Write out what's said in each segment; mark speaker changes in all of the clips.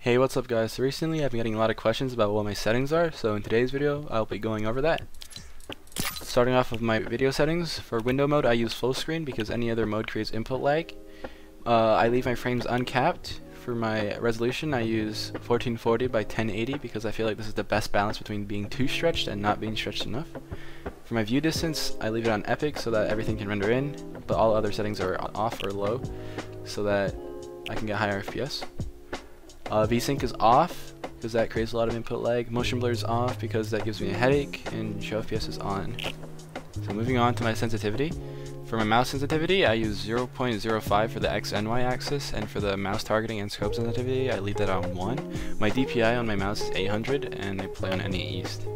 Speaker 1: Hey, what's up guys? So recently I've been getting a lot of questions about what my settings are, so in today's video I'll be going over that. Starting off with my video settings, for window mode I use full screen because any other mode creates input lag. I leave my frames uncapped. For my resolution I use 1440 by 1080 because I feel like this is the best balance between being too stretched and not being stretched enough. For my view distance I leave it on epic so that everything can render in, but all other settings are off or low so that I can get higher FPS. VSync is off because that creates a lot of input lag. Motion blur is off because that gives me a headache, and show FPS is on. So moving on to my sensitivity. For my mouse sensitivity I use 0.05 for the X and Y axis, and for the mouse targeting and scope sensitivity I leave that on 1. My DPI on my mouse is 800 and I play on any East.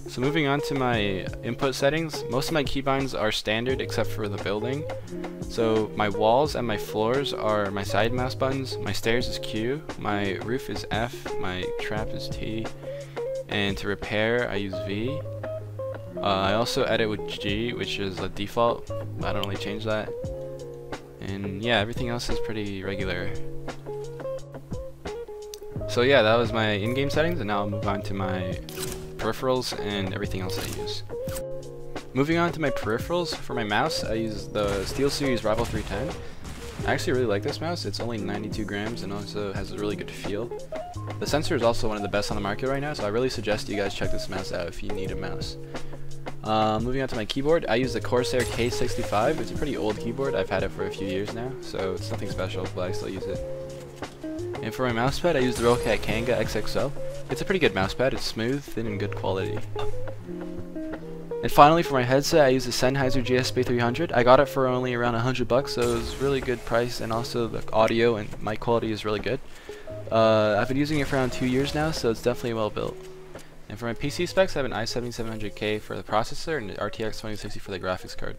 Speaker 1: So moving on to my input settings, most of my keybinds are standard except for the building. So my walls and my floors are my side mouse buttons, my stairs is Q, my roof is F, my trap is T, and to repair I use V. I also edit with G, which is a default, but I don't really change that. And yeah, everything else is pretty regular. So yeah, that was my in-game settings, and now I'll move on to my peripherals and everything else I use. Moving on to my peripherals, for my mouse I use the SteelSeries Rival 310. I actually really like this mouse. It's only 92 grams and also has a really good feel. The sensor is also one of the best on the market right now, so I really suggest you guys check this mouse out if you need a mouse. Moving on to my keyboard, I use the Corsair K65. It's a pretty old keyboard. I've had it for a few years now, so it's nothing special, but I still use it. And for my mousepad, I use the Rollcat Kanga XXL. It's a pretty good mousepad. It's smooth, thin, and good quality. And finally, for my headset, I use the Sennheiser GSP 300. I got it for only around $100, so it was really good price, and also the audio and mic quality is really good. I've been using it for around 2 years now, so it's definitely well built. And for my PC specs, I have an i7-7700K for the processor and an RTX 2060 for the graphics card.